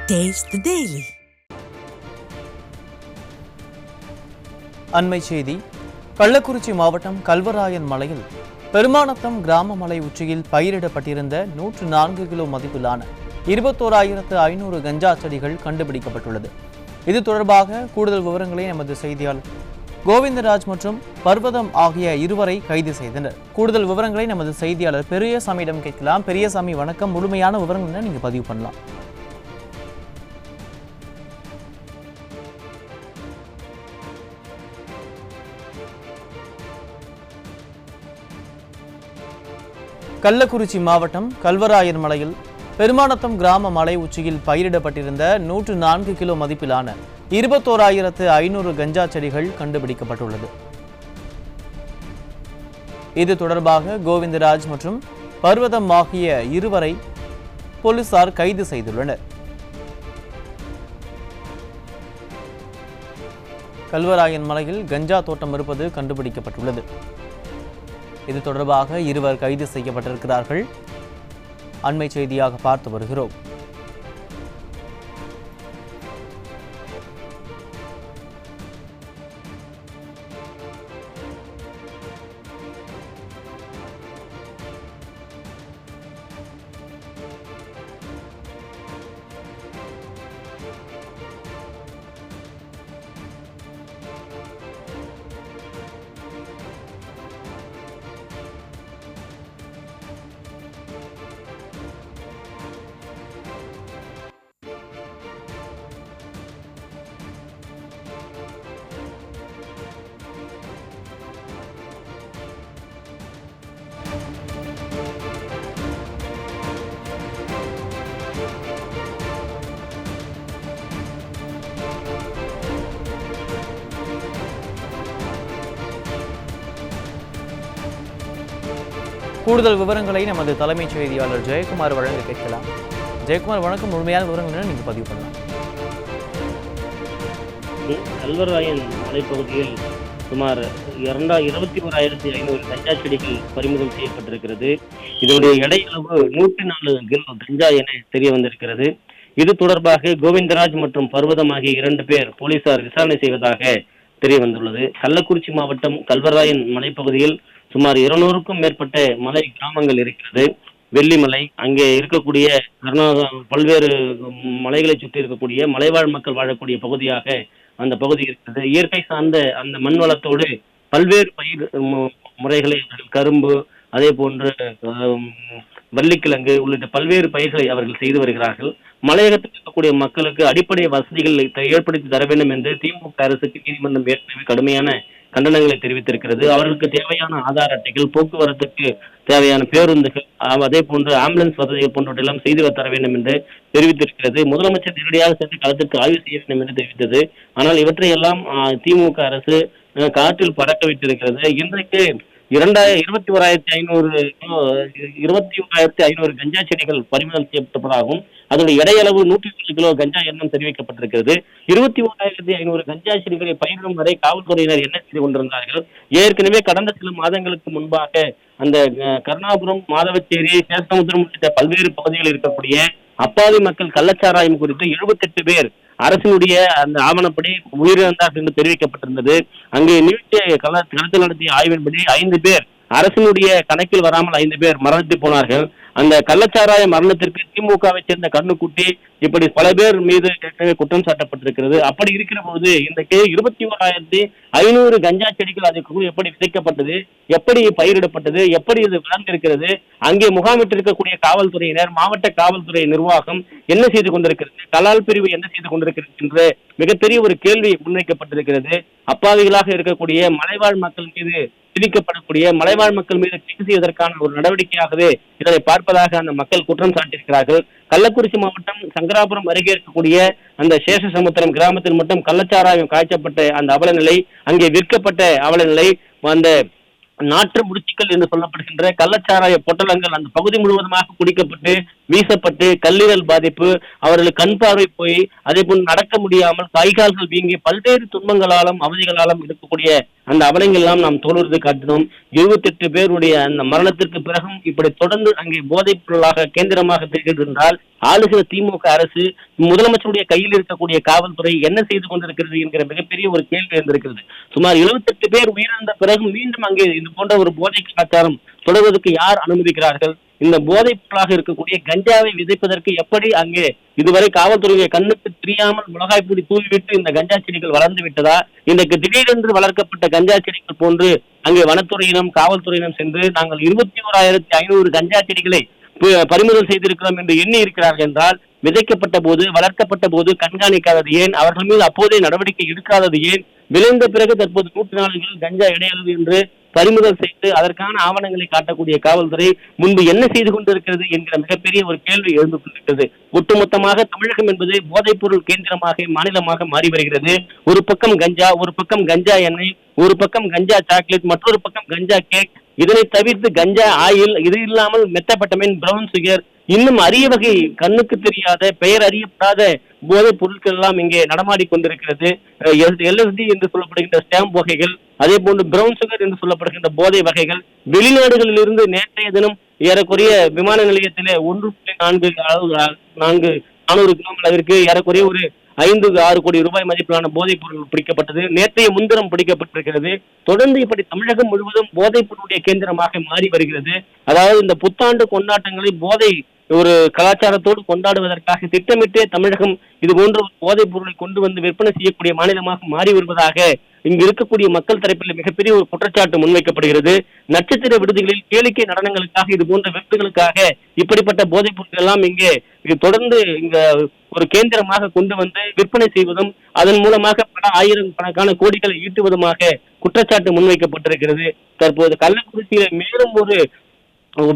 Taste the Daily. அண்மை செய்தி. கள்ளக்குறிச்சி மாவட்டம் கல்வராயன் மலையில் பெருமாநத்தம் கிராம மலை உச்சியில் பயிரிடப்பட்டிருந்த 104 கிலோ மதிப்பிலான 21,500 கஞ்சா செடிகள் கண்டுபிடிக்கப்பட்டுள்ளது. இது தொடர்பாக கூடுதல் விவரங்களை நமது செய்தியாளர் கோவிந்தராஜ் மற்றும் பர்வதம் ஆகிய இருவரை கைது செய்தனர். கூடுதல் விவரங்களை நமது செய்தியாளர் பெரியசாமியிடம் கேட்கலாம். பெரியசாமி வணக்கம். முழுமையான விவரங்கள் நீங்க பதிவு பண்ணலாம். கள்ளக்குறிச்சி மாவட்டம் கல்வராயன் மலையில் பெருமாநத்தம் கிராம மலை உச்சியில் பயிரிடப்பட்டிருந்த 104 கிலோ மதிப்பிலான 21,500 கஞ்சா செடிகள் கண்டுபிடிக்கப்பட்டுள்ளது. இது தொடர்பாக கோவிந்தராஜ் மற்றும் பர்வதம் ஆகிய இருவரை போலீசார் கைது செய்துள்ளனர். கல்வராயன் மலையில் கஞ்சா தோட்டம் இருப்பது கண்டுபிடிக்கப்பட்டுள்ளது. இது தொடர்பாக இருவர் கைது செய்யப்பட்டிருக்கிறார்கள். அண்மை செய்தியாக பார்த்து வருகிறோம். கூடுதல் விவரங்களை நமது தலைமைச் செய்தியாளர் ஜெயக்குமார் வழங்க கேட்கலாம். ஜெயக்குமார் வணக்கம். முழுமையான விவரங்களை நீங்க பதிவு பண்ணலாம். கல்வராயன் மலைப்பகுதியில் சுமார் 21,500 கஞ்சா செடிகள் பறிமுதல் செய்யப்பட்டிருக்கிறது. இதனுடைய எடை அளவு 104 கிலோ கஞ்சா என தெரிய வந்திருக்கிறது. இது தொடர்பாக கோவிந்தராஜ் மற்றும் பர்வதம் ஆகிய 2 பேர் போலீசார் விசாரணை செய்வதாக தெரிய வந்துள்ளது. கள்ளக்குறிச்சி மாவட்டம் கல்வராயன் மலைப்பகுதியில் சுமார் 200க்கும் மேற்பட்ட மலை கிராமங்கள் இருக்கிறது. வெள்ளிமலை, அங்கே இருக்கக்கூடிய பல்வேறு மலைகளை சுற்றி இருக்கக்கூடிய மலைவாழ் மக்கள் வாழக்கூடிய பகுதியாக அந்த பகுதி இருக்கிறது. இயற்கை சார்ந்த அந்த மண் வளத்தோடு பல்வேறு பயிர் முறைகளை, கரும்பு, அதே போன்று வள்ளிக்கிழங்கு உள்ளிட்ட பல்வேறு பயிர்களை அவர்கள் செய்து வருகிறார்கள். மலையகத்தில் இருக்கக்கூடிய மக்களுக்கு அடிப்படை வசதிகளை ஏற்படுத்தி தர வேண்டும் என்று திமுக அரசுக்கு நீதிமன்றம் ஏற்கனவே கடுமையான கண்டனங்களை தெரிவித்திருக்கிறது. அவர்களுக்கு தேவையான ஆதார் அட்டைகள், போக்குவரத்துக்கு தேவையான பேருந்துகள், அதே போன்று ஆம்புலன்ஸ் வசதிகள் போன்றவற்றெல்லாம் செய்து தர வேண்டும் என்று தெரிவித்திருக்கிறது. முதலமைச்சர் நேரடியாக சென்று களத்திற்கு ஆய்வு செய்ய வேண்டும் என்று தெரிவித்தது. ஆனால் இவற்றையெல்லாம் திமுக அரசு காற்றில் பறக்க விட்டிருக்கிறது. இன்றைக்கு 21,500 கஞ்சா செடிகள் பறிமுதல் செய்யப்பட்டிருப்பதாகவும் அதனுடைய எடையளவு 104 கிலோ கஞ்சா எண்ணம் தெரிவிக்கப்பட்டிருக்கிறது. 21,500 கஞ்சா செடிகளை பயிரிடும் வரை காவல்துறையினர் என்ன செய்து கொண்டிருந்தார்கள்? ஏற்கனவே கடந்த சில மாதங்களுக்கு முன்பாக அந்த கருணாபுரம், மாதவச்சேரி, சேஷமுத்திரம் உள்ளிட்ட பல்வேறு பகுதிகளில் இருக்கக்கூடிய அப்பாவி மக்கள் கள்ளச்சாராயம் குறித்து 78 பேர் அரசினுடைய அந்த ஆவணப்படி உயிரிழந்தார்கள் என்று தெரிவிக்கப்பட்டிருந்தது. அங்கே நீட்டிய களத்தில் நடத்திய ஆய்வின்படி 5 பேர் அரசினுடைய கணக்கில் வராமல் 5 பேர் மரணித்து போனார்கள். அந்த கள்ளச்சாராய மரணத்திற்கு திமுகவை சேர்ந்த கண்ணுக்குட்டி இப்படி பல பேர் மீது குற்றம் சாட்டப்பட்டிருக்கிறது. அப்படி இருக்கிற போது இன்றைக்கு 21,500 கஞ்சா செடிகள் அதுக்கு எப்படி விதைக்கப்பட்டது, எப்படி பயிரிடப்பட்டது, எப்படி இது வளர்ந்திருக்கிறது, அங்கே முகாமிட்டிருக்கக்கூடிய காவல்துறையினர், மாவட்ட காவல்துறை நிர்வாகம் என்ன செய்து கொண்டிருக்கிறது, கலால் பிரிவு என்ன செய்து கொண்டிருக்கிறது என்ற மிகப்பெரிய ஒரு கேள்வி முன்வைக்கப்பட்டிருக்கிறது. அப்பாவிகளாக இருக்கக்கூடிய மலைவாழ் மக்கள் மீது விதிக்கப்படக்கூடிய மலைவாழ் மக்கள் மீது கைது செய்வதற்கான ஒரு நடவடிக்கையாகவே இதனை பார்ப்பதாக அந்த மக்கள் குற்றம் சாட்டியிருக்கிறார்கள். கள்ளக்குறிச்சி மாவட்டம் சங்கராபுரம் அருகே இருக்கக்கூடிய அந்த சேஷசமுத்திரம் கிராமத்தில் மட்டும் கள்ளச்சாராயம் காய்ச்சப்பட்ட அந்த அவலநிலை, அங்கே விற்கப்பட்ட அவலநிலை, அந்த நாற்று முடிச்சுக்கள் என்று சொல்லப்படுகின்ற கள்ளச்சாராய பொட்டலங்கள் அந்த பகுதி முழுவதுமாக குடிக்கப்பட்டு வீசப்பட்டு கல்லீரல் பாதிப்பு, அவர்களுக்கு கண் பார்வை போய் அதே போல் நடக்க முடியாமல் கைகால்கள் வீங்கி பல்வேறு துன்பங்களாலும் அவதிகளாலும் இருக்கக்கூடிய அந்த அவலங்கள் எல்லாம் நாம் தோல்வது காட்டினோம். 28 பேருடைய அந்த மரணத்திற்கு பிறகும் இப்படி தொடர்ந்து அங்கே போதைப் பொருளாக கேந்திரமாக திகழ்கின்றால் ஆளுகிற திமுக அரசு, முதலமைச்சருடைய கையில் இருக்கக்கூடிய காவல்துறை என்ன செய்து கொண்டிருக்கிறது என்கிற மிகப்பெரிய ஒரு கேள்வி இருந்திருக்கிறது. சுமார் 78 பேர் உயிரிழந்த பிறகு மீண்டும் அங்கே இது போன்ற ஒரு போதை கலாச்சாரம் தொடர்வதற்கு யார் அனுமதிக்கிறார்கள்? இந்த போதைப் பொருளாக இருக்கக்கூடிய கஞ்சாவை விதைப்பதற்கு எப்படி அங்கே இதுவரை காவல்துறையை கண்ணுக்கு தெரியாமல் மிளகாய் பொடி தூவிவிட்டு இந்த கஞ்சா செடிகள் வளர்ந்து விட்டதா? இன்றைக்கு திடீரென்று வளர்க்கப்பட்ட கஞ்சா செடிகள் போன்று அங்கே வனத்துறையினம் காவல்துறையினம் சென்று நாங்கள் 21,500 கஞ்சா செடிகளை பறிமுதல் செய்திருக்கிறோம் என்று எண்ணி இருக்கிறார்கள் என்றால், விதைக்கப்பட்ட போது வளர்க்கப்பட்ட போது கண்காணிக்காதது ஏன்? அவர்கள் மீது அப்போதே நடவடிக்கை எடுக்காதது ஏன்? விளைந்த பிறகு தற்போது 104 கிலோ கஞ்சா இடையளவு என்று பறிமுதல் செய்து அதற்கான ஆவணங்களை காட்டக்கூடிய காவல்துறை முன்பு என்ன செய்து கொண்டிருக்கிறது என்கிற மிகப்பெரிய ஒரு கேள்வி எழுந்து கொண்டிருக்கிறது. ஒட்டுமொத்தமாக தமிழகம் என்பது போதைப் பொருள் கேந்திரமாக மாநிலமாக மாறி வருகிறது. ஒரு பக்கம் கஞ்சா, ஒரு பக்கம் கஞ்சா எண்ணெய், ஒரு பக்கம் கஞ்சா சாக்லேட், மற்றொரு பக்கம் கஞ்சா கேக், இதனை தவிர்த்து கஞ்சா ஆயில், இது இல்லாமல் மெத்தப்பட்டமைன், பிரவுன் சுகர், இன்னும் அரிய வகை கண்ணுக்கு தெரியாத பெயர் அறியப்படாத போதைப் பொருட்கள் எல்லாம் இங்கே நடமாடி கொண்டிருக்கிறது. LSD என்று சொல்லப்படுகின்ற ஸ்டாம்ப் வகைகள், அதே போன்று பிரவுன் சுகர் என்று சொல்லப்படுகின்ற போதை வகைகள் வெளிநாடுகளில் இருந்து நேற்றைய தினம் ஏறக்குறைய விமான நிலையத்திலே 1.4 கிலோ அளவிற்கு ஏறக்குறைய ஒரு 5-6 கோடி ரூபாய் மதிப்பிலான போதைப் பொருள் பிடிக்கப்பட்டது. நேற்றைய முன்தினம் பிடிக்கப்பட்டிருக்கிறது. தொடர்ந்து இப்படி தமிழகம் முழுவதும் போதைப் பொருளுடைய கேந்திரமாக மாறி வருகிறது. அதாவது இந்த புத்தாண்டு கொண்டாட்டங்களை போதை ஒரு கலாச்சாரத்தோடு கொண்டாடுவதற்காக திட்டமிட்டே தமிழகம் இது போன்ற போதைப் பொருளை கொண்டு வந்து விற்பனை செய்யக்கூடிய மாநிலமாக மாறி வருவதாக இங்கு இருக்கக்கூடிய மக்கள் தரப்பில் மிகப்பெரிய ஒரு குற்றச்சாட்டு முன்வைக்கப்படுகிறது. நட்சத்திர விடுதிகளில் கேளிக்கை நடனங்களுக்காக, இது போன்ற விருதுகளுக்காக இப்படிப்பட்ட போதைப் பொருட்கள் எல்லாம் இங்கே தொடர்ந்து இங்க ஒரு கேந்திரமாக கொண்டு வந்து விற்பனை செய்வதும் அதன் மூலமாக பல ஆயிரக்கணக்கான கோடிகளை ஈட்டுவதுமாக குற்றச்சாட்டு முன்வைக்கப்பட்டிருக்கிறது. தற்போது கள்ளக்குறிச்சியில மேலும் ஒரு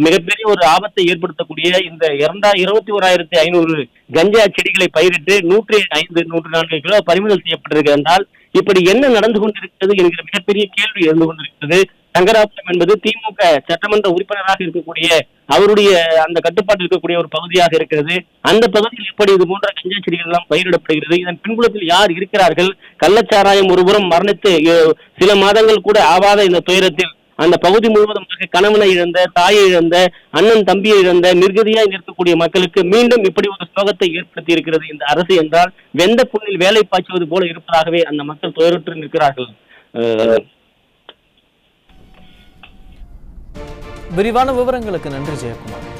மிகப்பெரிய ஒரு ஆபத்தை ஏற்படுத்தக்கூடிய இந்த 21,500 கஞ்சா செடிகளை பயிரிட்டு 104 கிலோ பறிமுதல் செய்யப்பட்டிருக்கிறால் இப்படி என்ன நடந்து கொண்டிருக்கிறது என்கிற மிகப்பெரிய கேள்வி இருந்து கொண்டிருக்கிறது. சங்கராபுரம் என்பது திமுக சட்டமன்ற உறுப்பினராக இருக்கக்கூடிய அவருடைய அந்த கட்டுப்பாட்டில் இருக்கக்கூடிய ஒரு பகுதியாக இருக்கிறது. அந்த பகுதியில் எப்படி இது போன்ற கஞ்சா செடிகள் எல்லாம் பயிரிடப்படுகிறது? இதன் பின்புலத்தில் யார் இருக்கிறார்கள்? கள்ளச்சாராயம் ஒருபுறம் மரணித்து சில மாதங்கள் கூட ஆவாத இந்த துயரத்தில் அந்த பகுதி முழுவதுமாக கணவனை இழந்த, தாயை இழந்த, அண்ணன் தம்பியை இழந்த நிர்கதியாய் நிற்கக்கூடிய மக்களுக்கு மீண்டும் இப்படி ஒரு சோகத்தை ஏற்படுத்தி இருக்கிறது இந்த அரசு என்றால் வெந்த புண்ணில் வேலை பாய்ச்சுவது போல இருப்பதாகவே அந்த மக்கள் துயருற்று நிற்கிறார்கள். விரிவான விவரங்களுக்கு நன்றி ஜெயக்குமார்.